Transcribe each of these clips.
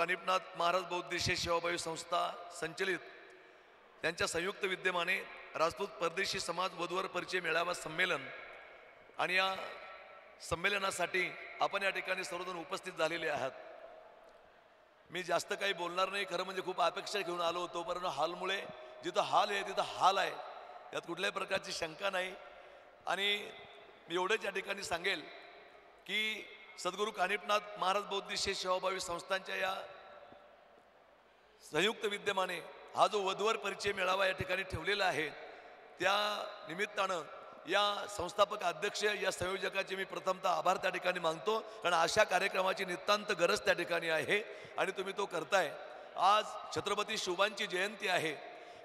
कानिपनाथ महाराज बौद्धिशे सेवाभावी संस्था संचलित त्यांच्या संयुक्त विद्यमाने राजपूत परदेशी समाज वधूवर परिचय मेळावा संमेलन आणि या संमेलनासाठी आपण या ठिकाणी सर्वजण उपस्थित झालेले आहात। मी जास्त काही बोलणार नाही, खरं म्हणजे खूप अपेक्षा घेऊन आलो होतो, परंतु हालमुळे जिथं हाल आहे तिथं हाल आहे, यात कुठल्याही प्रकारची शंका नाही। आणि मी एवढंच या ठिकाणी सांगेल की सद्गुरू कानिपनाथ महाराज बौद्धिशे सेवाभावी संस्थांच्या या संयुक्त विद्यमाने हा जो वधूवर परिचय मेळावा या ठिकाणी ठेवलेला आहे, त्या निमित्तानं या संस्थापक अध्यक्ष या संयोजकाचे मी प्रथमतः आभार त्या ठिकाणी मानतो, कारण अशा कार्यक्रमाची नितांत गरज त्या ठिकाणी आहे आणि तुम्ही तो करताय। आज छत्रपती शिवबांची जयंती आहे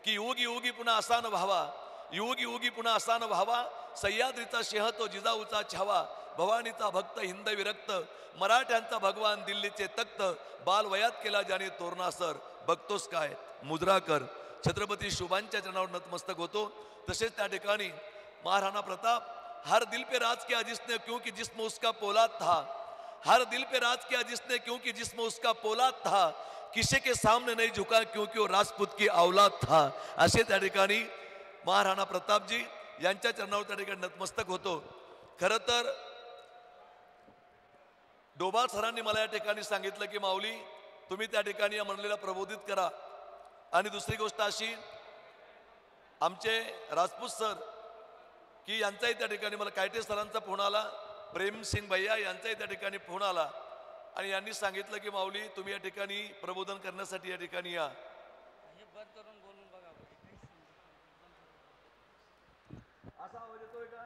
की युगी युगी पुन्हा असा न व्हावा, युगी युगी पुन्हा असा न व्हावा, सह्याद्रीचा सिंह तो जिजाऊचा छावा, भवानीचा भक्त हिंद विरक्त, मराठ्यांचा भगवान दिल्लीचे तख्त, बालवयात केला ज्याने तोरणासर, बघतोस काय मुजरा कर। छत्रपती शिवबांच्या चरणावर नतमस्तक होतो। तसेच त्या ठिकाणी महाराणा प्रताप, हर दिल पे राज किया जिसने क्योंकि जिस्म उसका पोलाद था, हर दिल पे राज किया जिसने क्योंकि जिस्म उसका पोलाद था, किसी के सामने नहीं झुका क्योंकि वो राजपूत की औलाद था। असे त्या ठिकाणी महाराणा प्रतापजी यांच्या चरणावर त्या ठिकाणी नतमस्तक होतो। खरं तर डोबाल सरांनी मला या ठिकाणी सांगितलं की माऊली तुम्ही त्या ठिकाणी या मंडळीला प्रबोधित करा। आणि दुसरी गोष्ट अशी, आमचे राजपूत सर की यांचाही त्या ठिकाणी मला कायटे सरांचा फोन आला, प्रेम सिंग भैया यांचाही त्या ठिकाणी फोन आला आणि यांनी सांगितलं की माऊली तुम्ही या ठिकाणी प्रबोधन करण्यासाठी या ठिकाणी या। असा आवाज येतोय का?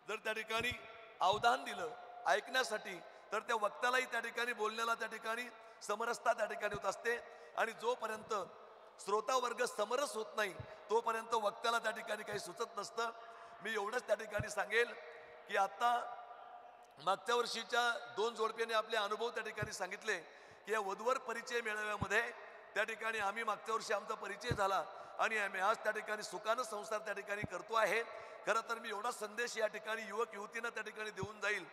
जर त्या ठिकाणी अवधान दिलं ऐकण्यासाठी तर त्या वक्त्यालाही त्या ठिकाणी बोलण्याला त्या ठिकाणी समरसता त्या ठिकाणी होत असते। आणि जोपर्यंत श्रोता वर्ग समरस होत नाही तोपर्यंत वक्त्याला त्या ठिकाणी काही सुचत नसतं। मी एवढंच त्या ठिकाणी सांगेल की आता मागच्या वर्षीच्या 2 जोडप्याने आपले अनुभव त्या ठिकाणी सांगितले की या वधूवर परिचय मेळाव्यामध्ये त्या ठिकाणी आम्ही मागच्या वर्षी आमचा परिचय झाला आणि आम्ही आज त्या ठिकाणी सुखानं संसार त्या ठिकाणी करतो आहे। खरं तर मी एवढा संदेश या ठिकाणी युवक युवतींना त्या ठिकाणी देऊन जाईल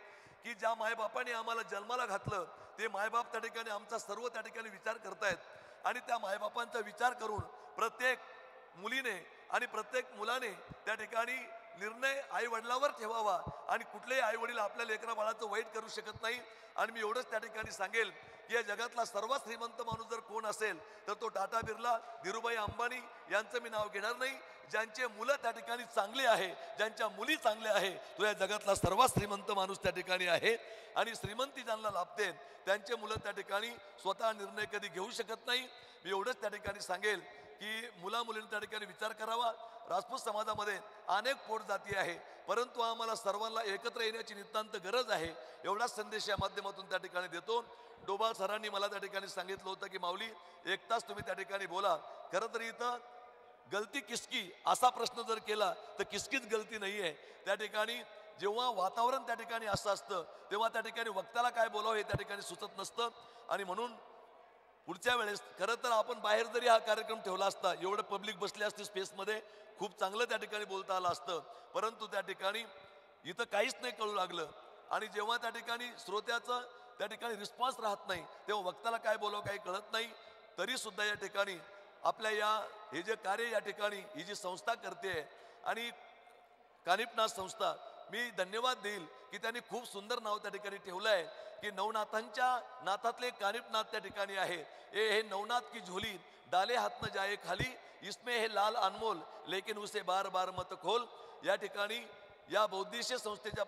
की ज्या मायबापाने आम्हाला जन्माला घातलं ते मायबाप त्या ठिकाणी आमचा सर्व त्या ठिकाणी विचार करतायत आणि त्या मायबापांचा विचार करून प्रत्येक मुलीने आणि प्रत्येक मुलाने त्या ठिकाणी निर्णय आई वडिलांवर ठेवावा आणि कुठलेही आई वडील आपल्या लेकरा बाळाचं वाईट करू शकत नाही। आणि मी एवढंच त्या ठिकाणी सांगेल की या जगातला सर्वात श्रीमंत माणूस जर कोण असेल तर तो टाटा बिर्ला, धीरूभाई अंबानी यांचं मी नाव घेणार नाही. ज्यांचे मुलं त्या ठिकाणी चांगले आहे, ज्यांच्या मुली चांगल्या आहे, तो या जगातला सर्वात श्रीमंत माणूस त्या ठिकाणी आहे. आणि श्रीमंती ज्यांना लाभते त्यांचे मुलं त्या ठिकाणी स्वतः निर्णय कधी घेऊ शकत नाही. मी एवढंच त्या ठिकाणी सांगेल की मुलींनी त्या ठिकाणी विचार करावा. राजपूत समाजामध्ये अनेक पोट जाती आहे, परंतु आम्हाला सर्वांना एकत्र येण्याची नितांत गरज आहे. एवढाच संदेश या माध्यमातून त्या ठिकाणी देतो. डोबाळ सरांनी मला त्या ठिकाणी सांगितलं होतं की माऊली 1 तास तुम्ही त्या ठिकाणी बोला. खरं तर इथं गलती किसकी असा प्रश्न जर केला तर किसकीच गलती नाही आहे. त्या ठिकाणी जेव्हा वातावरण त्या ठिकाणी असं असतं तेव्हा त्या ठिकाणी वक्त्याला काय बोलावं हे त्या ठिकाणी सुचत नसतं. आणि म्हणून पुढच्या वेळेस खरं तर आपण बाहेर जरी हा कार्यक्रम ठेवला असता, एवढं पब्लिक बसले असते स्पेसमध्ये, खूप चांगलं त्या ठिकाणी बोलता आलं असतं. परंतु त्या ठिकाणी इथं काहीच नाही कळू लागलं. आणि जेव्हा त्या ठिकाणी श्रोत्याचं त्या ठिकाणी रिस्पॉन्स राहत नाही तेव्हा वक्त्याला काय बोलावं काही कळत नाही. तरी सुद्धा या ठिकाणी आपल्या हे जे कार्य या ठिकाणी ही जी संस्था करते आणि कानिफनाथ संस्था, मी धन्यवाद देईल की त्यांनी खूप सुंदर नाव त्या ठिकाणी ठेवलं आहे की नवनाथांच्या नाथातले कानिफनाथ त्या ठिकाणी आहे. हे नवनाथ की झोली डाले हात न जाए खाली, इसमें हे लाल अनमोल लेकिन उसे बार बार मत खोल. या ठिकाणी या बौद्धिस्ट संस्थेच्या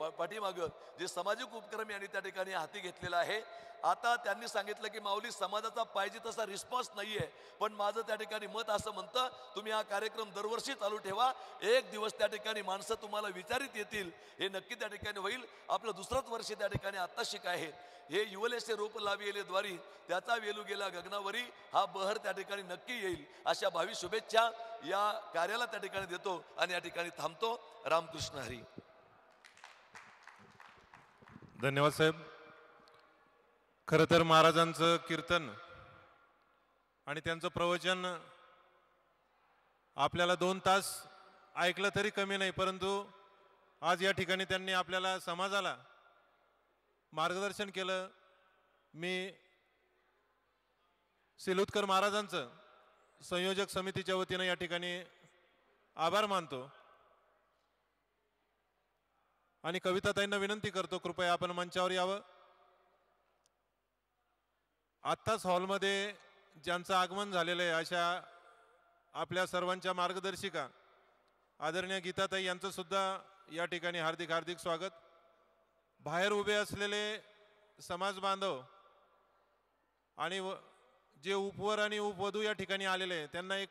पाठीमागं जे सामाजिक उपक्रम यांनी त्या ठिकाणी हाती घेतलेला आहे. आता त्यांनी सांगितलं की माऊली समाजाचा पाहिजे तसा रिस्पॉन्स नाहीये, पण माझं त्या ठिकाणी मत असं म्हणतं तुम्ही हा कार्यक्रम दरवर्षी चालू ठेवा. एक दिवस त्या ठिकाणी माणसं तुम्हाला विचारित येतील, हे नक्की त्या ठिकाणी होईल. आपलं दुसरंच वर्ष त्या ठिकाणी आत्ताशिक आहे. हे युवलेसे रोप लाविले द्वारी त्याचा वेलू गेला गगनावरी, हा बहर त्या ठिकाणी नक्की येईल. अशा भावी शुभेच्छा या कार्याला त्या ठिकाणी देतो आणि या ठिकाणी थांबतो. रामकृष्ण हरी. धन्यवाद साहेब. खरं तर महाराजांचं कीर्तन आणि त्यांचं प्रवचन आपल्याला 2 तास ऐकलं तरी कमी नाही, परंतु आज या ठिकाणी त्यांनी आपल्याला समाजाला मार्गदर्शन केलं. मी सिलोदकर महाराजांचं संयोजक समितीच्या वतीनं या ठिकाणी आभार मानतो आणि कविताताईंना विनंती करतो कृपया आपण मंचावर यावं. आत्ताच हॉलमध्ये ज्यांचं आगमन झालेलं आहे अशा आपल्या सर्वांच्या मार्गदर्शिका आदरणीय गीताताई यांचं सुद्धा या ठिकाणी हार्दिक हार्दिक स्वागत. बाहेर उभे असलेले समाज बांधव आणि जे उपवर आणि उपवधू या ठिकाणी आलेले आहे त्यांना एक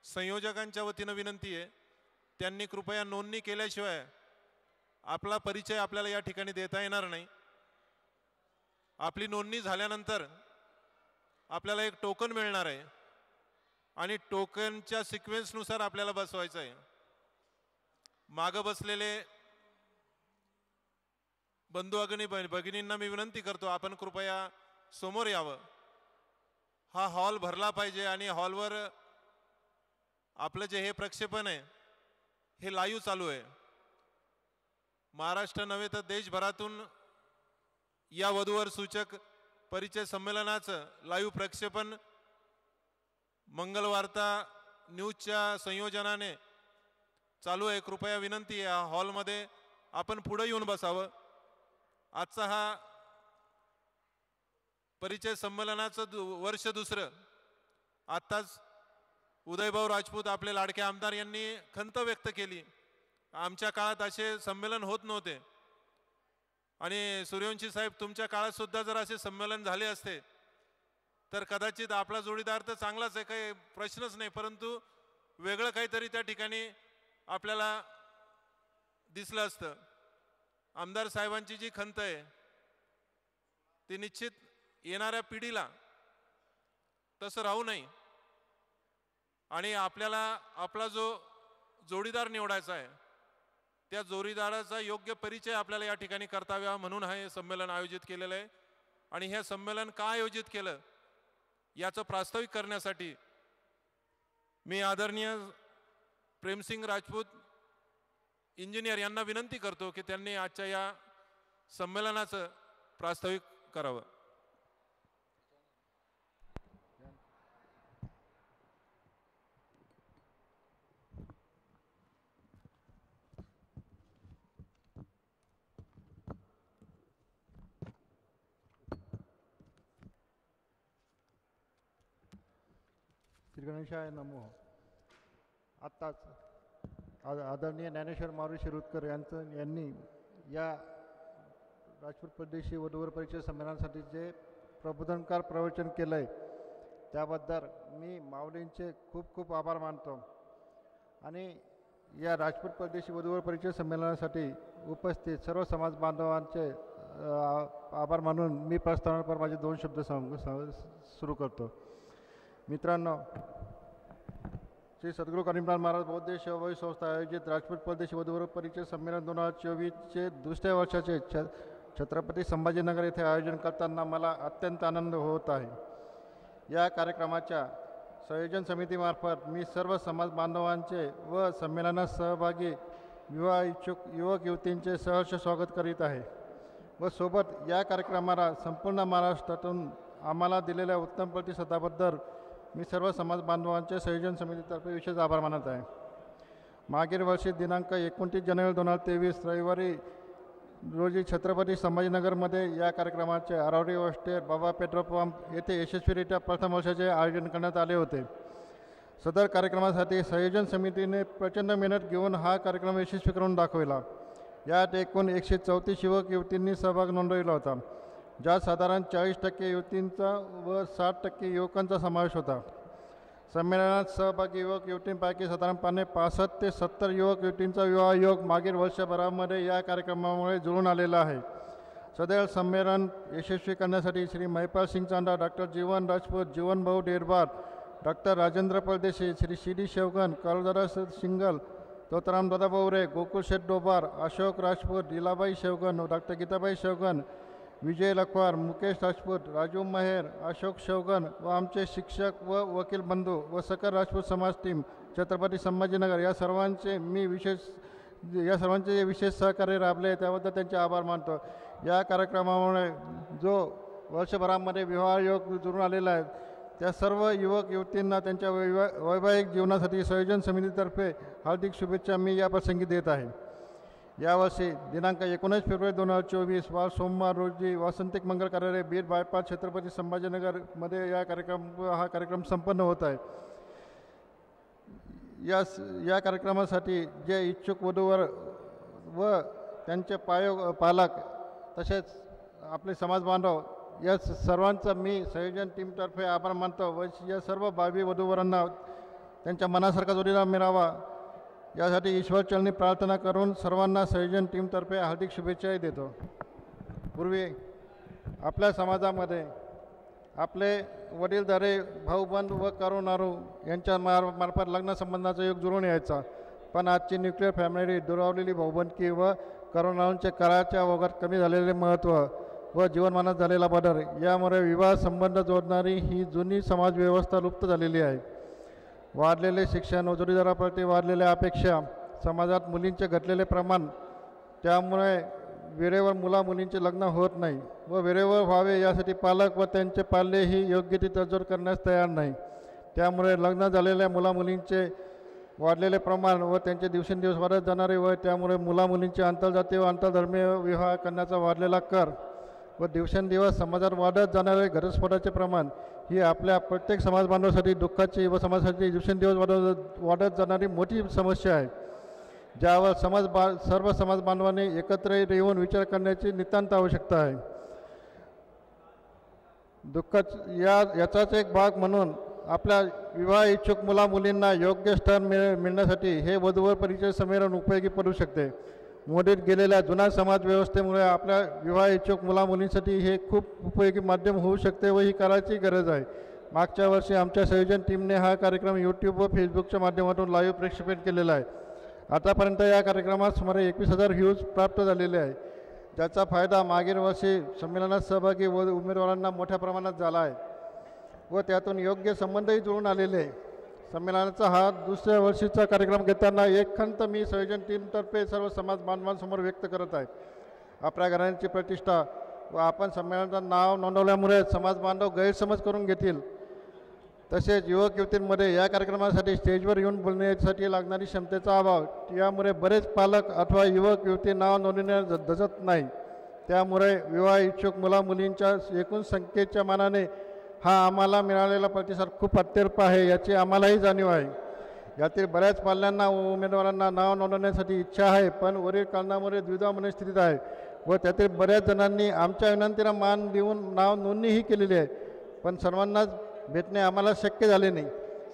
संयोजकांच्या वतीनं विनंती आहे, त्यांनी कृपया नोंदणी केल्याशिवाय आपला परिचय आपल्याला या ठिकाणी देता येणार नाही. आपली नोंदणी झाल्यानंतर आपल्याला एक टोकन मिळणार आहे आणि टोकनच्या सिक्वेन्सनुसार आपल्याला बसवायचं आहे. मागं बसलेले बंधू भगिनींना मी विनंती करतो आपण कृपया समोर यावं. हा हॉल भरला पाहिजे आणि हॉलवर आपलं जे हे प्रक्षेपण आहे हे लाईव्ह चालू आहे. महाराष्ट्र नव्हे तर देशभरातून या वधूवर सूचक परिचय संमेलनाचं लाईव्ह प्रक्षेपण मंगलवार्ता न्यूजच्या संयोजनाने चालू आहे. कृपया विनंती आहे हॉलमध्ये आपण पुढे येऊन बसावं. आजचा हा परिचय संमेलनाचं वर्ष दुसरं. आत्ताच उदयभाऊ राजपूत आपले लाडके आमदार यांनी खंत व्यक्त केली, आमच्या काळात असे संमेलन होत नव्हते. आणि सूर्यवंशी साहेब तुमच्या काळात सुद्धा जर असे संमेलन झाले असते तर कदाचित आपला जोडीदार तर चांगलाच आहे, काही प्रश्नच नाही, परंतु वेगळं काहीतरी त्या ठिकाणी आपल्याला दिसलं असतं. आमदार साहेबांची जी खंत आहे ती निश्चित येणाऱ्या पिढीला तसं राहू नये आणि आपल्याला आपला जो जोडीदार निवडायचा आहे त्या जोडीदाराचा योग्य परिचय आपल्याला या ठिकाणी करता यावा म्हणून हे संमेलन आयोजित केलेलं आहे. आणि हे संमेलन का आयोजित केलं याचं प्रास्ताविक करण्यासाठी मी आदरणीय प्रेमसिंग राजपूत इंजिनियर यांना विनंती करतो की त्यांनी आजच्या या संमेलनाचं प्रास्ताविक करावं. श्री गणेशाय नमो. आत्ताच आदरणीय ज्ञानेश्वर मारुती शिरुडकर यांनी या राजपूत परदेशी वधूवर परिचय संमेलनासाठी जे प्रबोधनकार प्रवचन केलं आहे त्याबद्दल मी माऊलींचे खूप खूप आभार मानतो. आणि या राजपूत परदेशी वधूवर परिचय संमेलनासाठी उपस्थित सर्व समाज बांधवांचे आभार मानून मी प्रस्थानापर माझे 2 शब्द सुरू करतो. मित्रांनो, श्री सद्गुरू करीमनाथ महाराज बौद्ध सेवाभावी संस्था आयोजित राजपूत परदेशी वधूवर परिचय संमेलन 2024चे दुसऱ्या वर्षाचे छत्रपती संभाजीनगर येथे आयोजन करताना मला अत्यंत आनंद होत आहे. या कार्यक्रमाच्या संयोजन समितीमार्फत मी सर्व समाज बांधवांचे व संमेलनात सहभागी विवाह इच्छुक युवक युवतींचे सहर्ष स्वागत करीत आहे व सोबत या कार्यक्रमाला संपूर्ण महाराष्ट्रातून आम्हाला दिलेल्या उत्तम प्रतिसादाबद्दल मी सर्व समाज बांधवांचे संयोजन समितीतर्फे विशेष आभार मानत आहे. मागील वर्षी दिनांक 29 जानेवारी 2023 रविवारी रोजी छत्रपती संभाजीनगरमध्ये या कार्यक्रमाचे आरावडी होस्टेल बाबा पेट्रोल पंप येथे यशस्वीरित्या प्रथम वर्षाचे आयोजन करण्यात आले होते. सदर कार्यक्रमासाठी संयोजन समितीने प्रचंड मेहनत घेऊन हा कार्यक्रम यशस्वी करून दाखविला. यात एकूण 134 युवक युवतींनी सहभाग नोंदविला होता, ज्यात साधारण 40% युवतींचा व 60% युवकांचा समावेश होता. संमेलनात सहभागी युवक युवतींपैकी साधारणपणे 65 ते 70 युवक युवतींचा विवाह योग मागील वर्षभरामध्ये या कार्यक्रमामुळे जुळून आलेला आहे. सदर संमेलन यशस्वी करण्यासाठी श्री महिपाल सिंग चांदा, डॉक्टर जीवन राजपूत, जीवन भाऊ डेरबार, डॉक्टर राजेंद्र परदेशी, श्री शिडी शेवगन, काळूदादा सिंगल, तोतराम दादा बोवरे, गोकुळ शेठ डोबार, अशोक राजपूत, लीलाबाई शेवगन, डॉक्टर गीताबाई शेवगन, विजय लखवार, मुकेश राजपूत, राजू महेर, अशोक शेवगन व आमचे शिक्षक व वकील बंधू व सकल राजपूत समाज टीम छत्रपती संभाजीनगर या सर्वांचे विशेष सहकार्य लाभले त्याबद्दल त्यांचे आभार मानतो. या कार्यक्रमामुळे जो वर्षभरामध्ये विवाह योग जुळून आलेला आहे त्या सर्व युवक युवतींना त्यांच्या वैवाहिक जीवनासाठी संयोजन समितीतर्फे हार्दिक शुभेच्छा मी या प्रसंगी देत आहे. यावर्षी दिनांक 19 फेब्रुवारी 2024 वार सोमवार रोजी वासंतिक मंगल कार्यालय बीड बायपास छत्रपती संभाजीनगरमध्ये हा कार्यक्रम संपन्न होत आहे. या कार्यक्रमासाठी जे इच्छुक वधूवर व त्यांचे पालक तसेच आपले समाज बांधव या सर्वांचा मी संयोजन टीमतर्फे आभार मानतो व या सर्व भावी वधूवरांना त्यांच्या मनासारखा जोडीदार मिळावा यासाठी ईश्वरचरणी प्रार्थना करून सर्वांना संयोजन टीमतर्फे हार्दिक शुभेच्छाही देतो. पूर्वी आपल्या समाजामध्ये आपले वडीलधारे भाऊबंद व करुणारू यांच्या मार्फत लग्नसंबंधाचा योग जुळून यायचा, पण आजची न्यूक्लिअर फॅमिली, दुरावलेली भाऊबंदकी व करुणारूंचे काळाच्या ओघात कमी झालेले महत्त्व व जीवनमानात झालेला बदल यामुळे विवाह संबंध जोडणारी ही जुनी समाजव्यवस्था लुप्त झालेली आहे. वाढलेले शिक्षण व जोडीदाराप्रती वाढलेल्या अपेक्षा, समाजात मुलींचे घटलेले प्रमाण, त्यामुळे वेळेवर मुलींचे लग्न होत नाही व वेळेवर व्हावे यासाठी पालक व त्यांचे पाल्य ही योग्य ती तडजोड करण्यास तयार नाही. त्यामुळे लग्न झालेल्या मुलींचे वाढलेले प्रमाण व त्यांचे दिवसेंदिवस वाढत जाणारे वय, त्यामुळे मुलींचे आंतरजातीय व आंतरधर्मीय विवाह करण्याचा वाढलेला कर व दिवसेंदिवस समाजात वाढत जाणारे घटस्फोटाचे प्रमाण ही आपल्या प्रत्येक समाज बांधवासाठी दुःखाची व समाजासाठी दिवसेंदिवस वाढत जाणारी मोठी समस्या आहे, ज्यावर सर्व समाज बांधवांनी एकत्र येऊन विचार करण्याची नितांत आवश्यकता आहे. याचाच एक भाग म्हणून आपल्या विवाह इच्छुक मुलींना योग्य स्थान मिळण्यासाठी हे वधूवर परिचय संमेलन उपयोगी पडू शकते. मोडीत गेलेल्या जुना समाज व्यवस्थेमुळे आपल्या विवाह इच्छुक मुलींसाठी हे खूप उपयोगी माध्यम होऊ शकते व ही करायची गरज आहे. मागच्या वर्षी आमच्या संयोजन टीमने हा कार्यक्रम यूट्यूब व फेसबुकच्या माध्यमातून लाईव्ह प्रक्षेपण केलेला आहे. आतापर्यंत या कार्यक्रमात सुमारे 21,000 व्ह्यूज प्राप्त झालेले आहे, ज्याचा फायदा मागील वर्षी संमेलनात सहभागी व उमेदवारांना मोठ्या प्रमाणात झाला आहे व त्यातून योग्य संबंधही जुळून आलेले आहे. संमेलनाचा हा दुसऱ्या वर्षीचा कार्यक्रम घेताना एक खंत मी संयोजन टीमतर्फे सर्व समाज बांधवांसमोर व्यक्त करत आहे. आपल्या घराण्याची प्रतिष्ठा व आपण संमेलनाचं नाव नोंदवल्यामुळे समाज बांधव गैरसमज करून घेतील, तसेच युवक युवतींमध्ये या कार्यक्रमासाठी स्टेजवर येऊन बोलण्यासाठी लागणारी क्षमतेचा अभाव, यामुळे बरेच पालक अथवा युवक युवती नाव नोंदवण्यास धजत नाही. त्यामुळे विवाह इच्छुक मुलींच्या एकूण संख्येच्या मानाने हा आम्हाला मिळालेला प्रतिसाद खूप अत्यल्प आहे याची आम्हालाही जाणीव आहे. यातील बऱ्याच पाल्यांना व उमेदवारांना नाव नोंदवण्यासाठी इच्छा आहे, पण वरील कारणामुळे द्विधा मनस्थितीत आहे व त्यातील बऱ्याच जणांनी आमच्या विनंतीला मान देऊन नाव नोंदणीही केलेली आहे, पण सर्वांनाच भेटणे आम्हाला शक्य झाले नाही.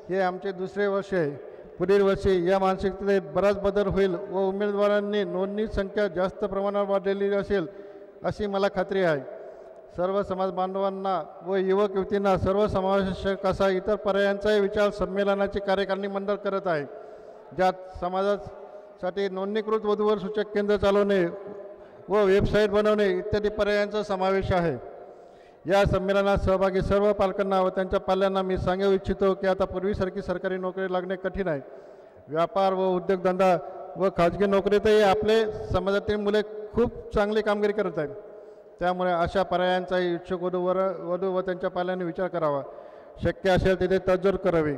हे आमचे दुसरे वर्ष आहे. पुढील वर्षी या मानसिकतेत बराच बदल होईल व उमेदवारांनी नोंदणी संख्या जास्त प्रमाणात वाढलेली असेल अशी मला खात्री आहे. सर्व समाज बांधवांना व युवक युवतींना सर्वसमावेशक असा इतर पर्यायांचाही विचार संमेलनाचे कार्यकारिणी मंडळ करत आहे, ज्यात समाजासाठी नोंदणीकृत वधूवर सूचक केंद्र चालवणे व वेबसाईट बनवणे इत्यादी पर्यायांचा समावेश आहे. या संमेलनात सहभागी सर्व पालकांना व त्यांच्या पाल्यांना मी सांगू इच्छितो की आता पूर्वीसारखी सरकारी नोकरी लागणे कठीण आहे. व्यापार व उद्योगधंदा व खाजगी नोकरीतही आपले समाजातील मुले खूप चांगली कामगिरी करत आहेत. त्यामुळे अशा पर्यायांचाही इच्छुक वधू व त्यांच्या पाल्यांनी विचार करावा. शक्य असेल तिथे तडजोड करावी.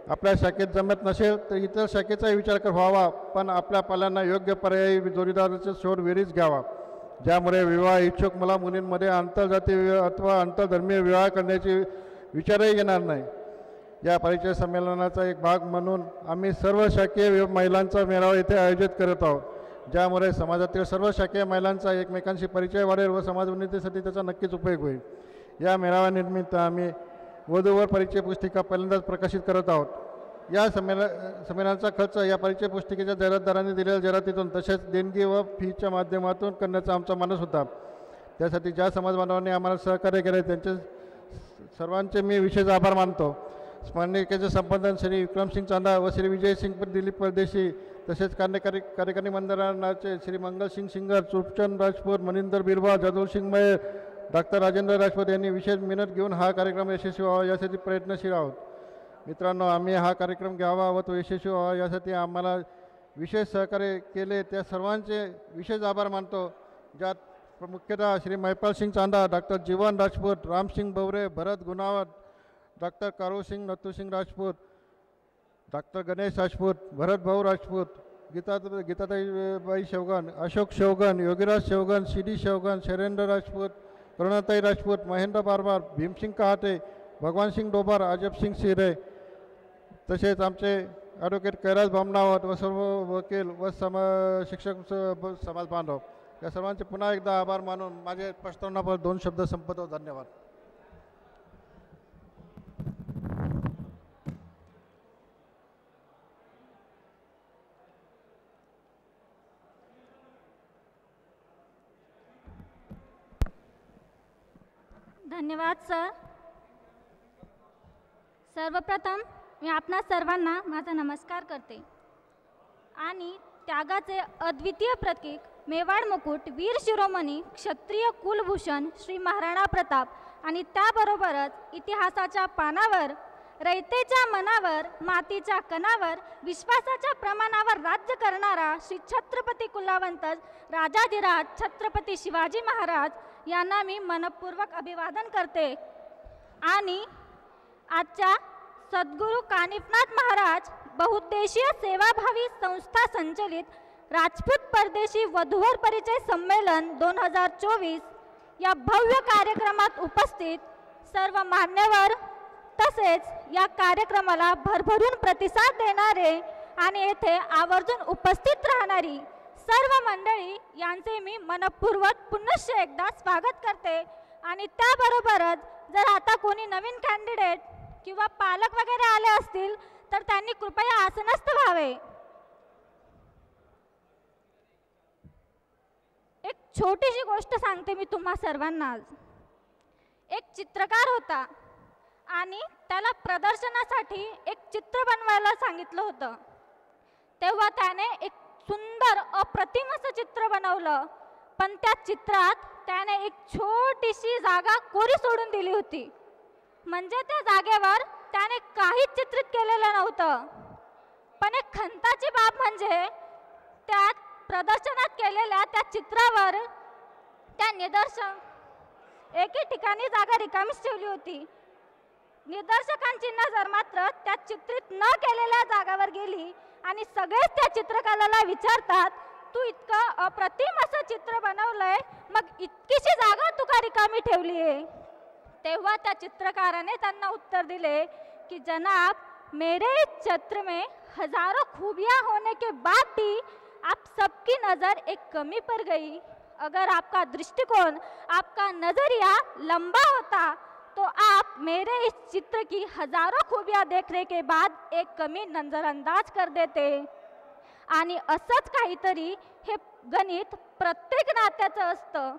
आपल्या शाखेत जमत नसेल तर इतर शाखेचाही विचार व्हावा, पण आपल्या पाल्यांना योग्य पर्यायी जोडीदाराचा शोध वेळीच घ्यावा, ज्यामुळे विवाह इच्छुक मुला मुलींमध्ये आंतरजातीय विवाह अथवा आंतरधर्मीय विवाह करण्याचे विचारही येणार नाही. या परिचय संमेलनाचा एक भाग म्हणून आम्ही सर्व शाखीय महिलांचा मेळावा येथे आयोजित करत आहोत, ज्यामुळे समाजातील सर्व शाखीय महिलांचा एकमेकांशी परिचय वाढेल व समाज उन्नतीसाठी त्याचा नक्कीच उपयोग होईल. या मेळाव्यानिमित्त आम्ही वधूवर परिचय पुस्तिका पहिल्यांदाच प्रकाशित करत आहोत. या संमेलनाचा खर्च या परिचय पुस्तिकेच्या जाहिरातदारांनी दिलेल्या जाहिरातीतून तसेच देणगी व फीच्या माध्यमातून करण्याचा आमचा मानस होता. त्यासाठी ज्या समाजबांधवांनी आम्हाला सहकार्य केले त्यांचे सर्वांचे मी विशेष आभार मानतो. स्मरणिकेचे संपादन श्री विक्रमसिंग चांदा व श्री विजयसिंग दिलीप परदेशी, तसेच कार्यकारिणी मंडळाचे श्री मंगलसिंग सिंगर, चुपचंद राजपूत, मनिंदर बिरवा, जदुलसिंग मयर, डॉक्टर राजेंद्र राजपूत यांनी विशेष मेहनत घेऊन हा कार्यक्रम यशस्वी व्हावा यासाठी प्रयत्नशील आहोत. मित्रांनो, आम्ही हा कार्यक्रम घ्यावा व तो यशस्वी व्हावा यासाठी आम्हाला विशेष सहकार्य केले त्या सर्वांचे विशेष आभार मानतो, ज्यात मुख्यतः श्री महिपाल सिंग चांदा, डॉक्टर जीवन राजपूत, रामसिंग बवरे, भरत गुनावत, डॉक्टर कारू सिंग, नथुसिंग राजपूत, डॉक्टर गणेश राजपूत, भरत भाऊ राजपूत, गीताताईबाई शेवगन, अशोक शेवगन, योगीराज शेवगन, शिडी शेवगन, शैलेंद्र राजपूत, करुणाताई राजपूत, महेंद्र बारबार, भीमसिंग कहाटे, भगवान सिंग डोबार, अजबसिंग सिरे, तसेच आमचे ॲडव्होकेट कैलास भामनावत व सर्व वकील व शिक्षक समाज बांधव या सर्वांचे पुन्हा एकदा आभार मानून माझे प्रस्तावनापर 2 शब्द संपतो. धन्यवाद. धन्यवाद सर. सर्वप्रथम मी आपणा सर्वांना माझा नमस्कार करते आणि त्यागाचे अद्वितीय प्रतीक मेवाड मुकुट, वीर शिरोमणी, क्षत्रिय कुलभूषण श्री महाराणा प्रताप आणि त्याबरोबरच इतिहासाच्या पानावर, रयतेच्या मनावर, मातीच्या कणावर, विश्वासाच्या प्रमाणावर राज्य करणारा श्री छत्रपती कुलावंत राजाधिराज छत्रपती शिवाजी महाराज यांना मी मनपूर्वक अभिवादन करते आणि आजच्या सद्गुरू कानिफनाथ महाराज बहुउद्देशीय सेवाभावी संस्था संचलित राजपूत परदेशी वधूवर परिचय संमेलन 2024 या भव्य कार्यक्रमात उपस्थित सर्व मान्यवर तसेच या कार्यक्रमाला भरभरून प्रतिसाद देणारे आणि येथे आवर्जून उपस्थित राहणारी सर्व मंडळी यांचे मी मनपूर्वक पुनश्च एकदा स्वागत करते. आणि त्याबरोबरच जर आता कोणी नवीन कॅन्डिडेट किंवा पालक वगैरे आले असतील तर त्यांनी कृपया आसनस्थ व्हावे. एक छोटीशी गोष्ट सांगते मी तुम्हा सर्वांना. एक चित्रकार होता आणि त्याला प्रदर्शनासाठी एक चित्र बनवायला सांगितलं होतं. तेव्हा त्याने एक सुंदर अप्रतिम असं चित्र बनवलं, पण त्या चित्रात त्याने एक छोटीशी जागा कोरी सोडून दिली होती. म्हणजे त्या जागेवर त्याने काहीच चित्रित केलेलं नव्हतं. पण एक खंताची बाब म्हणजे त्या प्रदर्शनात केलेल्या त्या चित्रावर त्या एकही ठिकाणी जागा रिकामीच ठेवली होती. निदर्शकांची नजर मात्र त्या चित्रित न केलेल्या जागावर गेली आणि सगळेच त्या चित्रकाराला विचारतात, तू इतकं अप्रतिम असं चित्र बनवलंय, मग इतकीशी जागा तू का रिकामी ठेवली आहे. तेव्हा त्या चित्रकाराने त्यांना उत्तर दिले कि जनाब, मेरे इस चित्र में हजारों खूबियां होने के बाद भी आप सबकी नज़र एक कमी पर गई। अगर आपका दृष्टिकोण, आपका नज़रिया लंबा होता तो आप मेरे इस चित्र की हजारों खूबियां देखने के बाद एक कमी नजरअंदाज कर देते। आणि असंच काहीतरी हे गणित प्रत्येक नात्याचं असतं।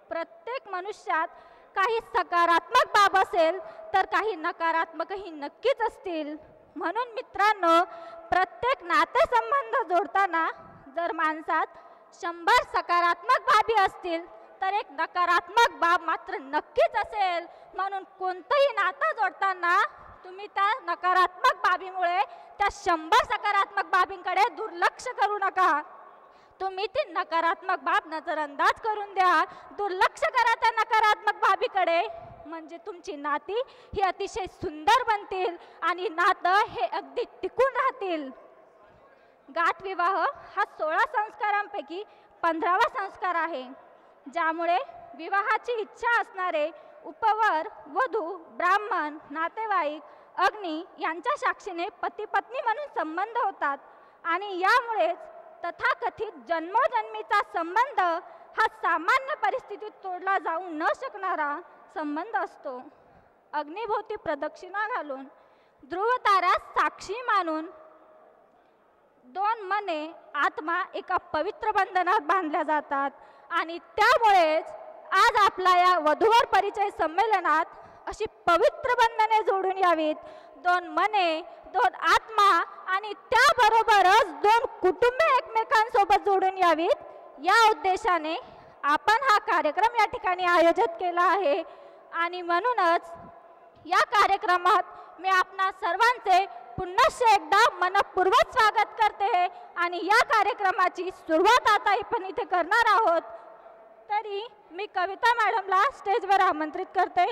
प्रत्येक मनुष्यात काही सकारात्मक बाब असेल तर काही नकारात्मकही नक्कीच असतील। म्हणून मित्रांनो, प्रत्येक नातेसंबंध जोडताना जर माणसात 100 सकारात्मक बाबी असतील तर एक नकारात्मक बाब मात्र नक्कीच असेल। म्हणून कोणतंही नातं जोडताना तुम्ही त्या नकारात्मक बाबीमुळे त्या 100 सकारात्मक बाबींकडे दुर्लक्ष करू नका। तुम्ही ती नकारात्मक बाब नजरअंदाज करून द्या, दुर्लक्ष करा त्या नकारात्मक बाबीकडे, म्हणजे तुमची नाती ही अतिशय सुंदर बनतील आणि नातं हे अगदी टिकून राहतील। गाठ विवाह हा 16 संस्कारांपैकी 15वा संस्कार आहे, ज्यामुळे विवाहाची इच्छा असणारे उपवर, वधू, ब्राह्मण, नातेवाईक, अग्नी यांच्या साक्षीने पती पत्नी म्हणून संबंध होतात आणि यामुळेच तथाकथित जन्मोजन्मीचा संबंध हा सामान्य परिस्थितीत तोडला जाऊ न शकणारा संबंध असतो। अग्निभोवती प्रदक्षिणा घालून, ध्रुवतारा साक्षी मानून 2 मने, आत्मा एका पवित्र बंधनात बांधल्या जातात आणि त्यामुळेच आज आपल्या या वधूवर परिचय संमेलनात अशी पवित्र बंधने जोडून यावीत। 2 मने, 2 आत्मा आणि त्याबरोबरच 2 कुटुंबे एकमेकांसोबत जोडून यावीत, या उद्देशाने आपण हा कार्यक्रम या ठिकाणी आयोजित केला आहे। आणि म्हणूनच या कार्यक्रमात मी आपणा सर्वांचे पुनश्च एकदा मनपूर्वक स्वागत करते आणि या कार्यक्रमाची सुरुवात आता आपण इथे करणार आहोत। तरी मी कविता मॅडमला स्टेजवर आमंत्रित करते।